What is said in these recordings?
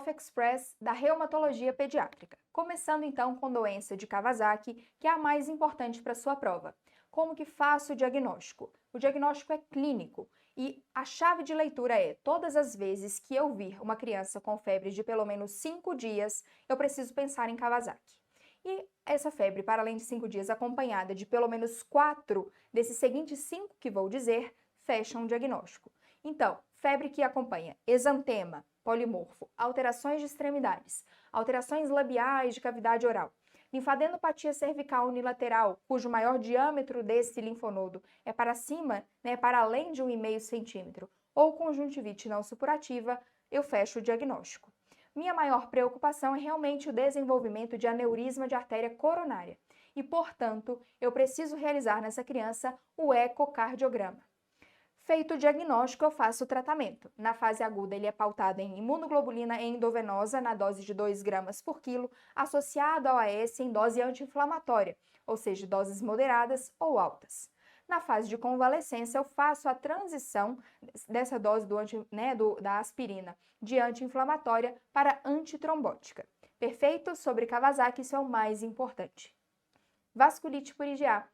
Off Express da reumatologia pediátrica. Começando então com doença de Kawasaki, que é a mais importante para sua prova. Como que faço o diagnóstico? O diagnóstico é clínico e a chave de leitura é: todas as vezes que eu vir uma criança com febre de pelo menos 5 dias, eu preciso pensar em Kawasaki. E essa febre, para além de 5 dias, acompanhada de pelo menos 4 desses seguintes 5 que vou dizer, fecham o diagnóstico. Então, febre que acompanha exantema, polimorfo, alterações de extremidades, alterações labiais de cavidade oral, linfadenopatia cervical unilateral, cujo maior diâmetro desse linfonodo é para cima, para além de 1,5 centímetro, ou conjuntivite não supurativa, eu fecho o diagnóstico. Minha maior preocupação é realmente o desenvolvimento de aneurisma de artéria coronária e, portanto, eu preciso realizar nessa criança o ecocardiograma. Feito o diagnóstico, eu faço o tratamento. Na fase aguda, ele é pautado em imunoglobulina endovenosa na dose de 2 gramas por quilo, associado ao AS em dose anti-inflamatória, ou seja, doses moderadas ou altas. Na fase de convalescência, eu faço a transição dessa dose da aspirina de anti-inflamatória para antitrombótica. Perfeito? Sobre Kawasaki, isso é o mais importante. Vasculite por IgA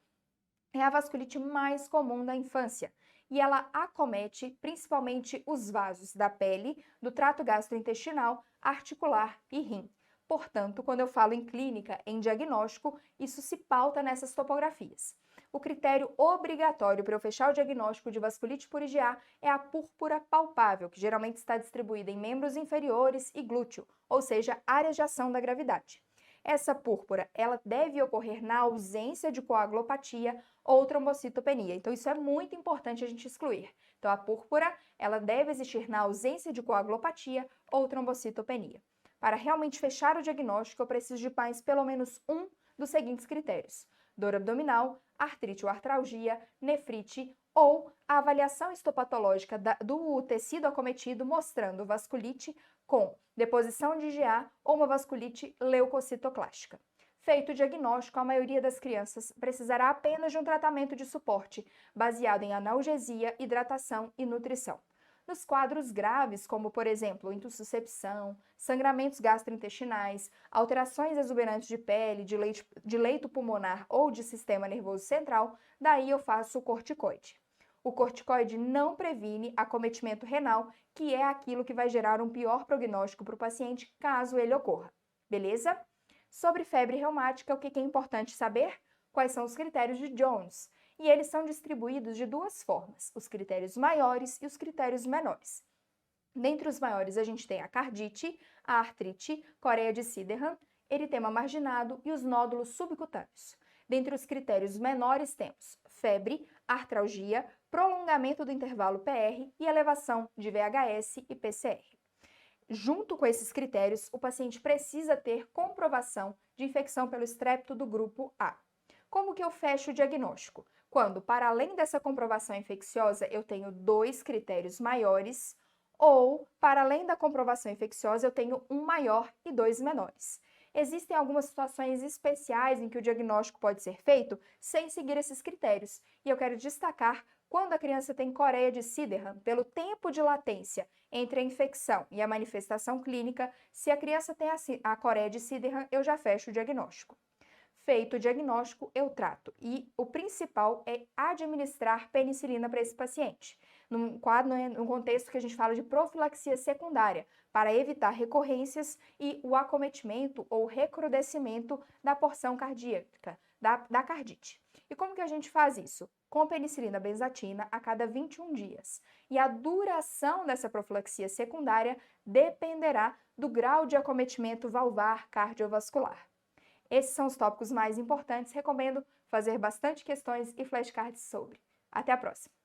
é a vasculite mais comum da infância e ela acomete principalmente os vasos da pele, do trato gastrointestinal, articular e rim. Portanto, quando eu falo em clínica, em diagnóstico, isso se pauta nessas topografias. O critério obrigatório para eu fechar o diagnóstico de vasculite por IgA é a púrpura palpável, que geralmente está distribuída em membros inferiores e glúteo, ou seja, áreas de ação da gravidade. Essa púrpura, ela deve ocorrer na ausência de coagulopatia ou trombocitopenia. Então, isso é muito importante a gente excluir. Então, a púrpura, ela deve existir na ausência de coagulopatia ou trombocitopenia. Para realmente fechar o diagnóstico, eu preciso de mais pelo menos um dos seguintes critérios: dor abdominal, artrite ou artralgia, nefrite ou a avaliação histopatológica do tecido acometido mostrando vasculite com deposição de IgA ou uma vasculite leucocitoclástica. Feito o diagnóstico, a maioria das crianças precisará apenas de um tratamento de suporte, baseado em analgesia, hidratação e nutrição. Nos quadros graves, como por exemplo intussuscepção, sangramentos gastrointestinais, alterações exuberantes de pele, de leito pulmonar ou de sistema nervoso central, daí eu faço o corticoide. O corticoide não previne acometimento renal, que é aquilo que vai gerar um pior prognóstico para o paciente caso ele ocorra. Beleza? Sobre febre reumática, o que é importante saber? Quais são os critérios de Jones? E eles são distribuídos de duas formas: os critérios maiores e os critérios menores. Dentre os maiores, a gente tem a cardite, a artrite, coreia de Sydenham, eritema marginado e os nódulos subcutâneos. Dentre os critérios menores, temos febre, artralgia, prolongamento do intervalo PR e elevação de VHS e PCR. Junto com esses critérios, o paciente precisa ter comprovação de infecção pelo estrepto do grupo A. Como que eu fecho o diagnóstico? Quando, para além dessa comprovação infecciosa, eu tenho 2 critérios maiores, ou, para além da comprovação infecciosa, eu tenho um maior e 2 menores. Existem algumas situações especiais em que o diagnóstico pode ser feito sem seguir esses critérios, e eu quero destacar quando a criança tem coreia de Sydenham, pelo tempo de latência entre a infecção e a manifestação clínica. Se a criança tem a coreia de Sydenham, eu já fecho o diagnóstico. Feito o diagnóstico, eu trato. E o principal é administrar penicilina para esse paciente, num contexto que a gente fala de profilaxia secundária, para evitar recorrências e o acometimento ou recrudescimento da porção cardíaca, da cardite. E como que a gente faz isso? Com penicilina benzatina a cada 21 dias. E a duração dessa profilaxia secundária dependerá do grau de acometimento valvar cardiovascular. Esses são os tópicos mais importantes. Recomendo fazer bastante questões e flashcards sobre. Até a próxima!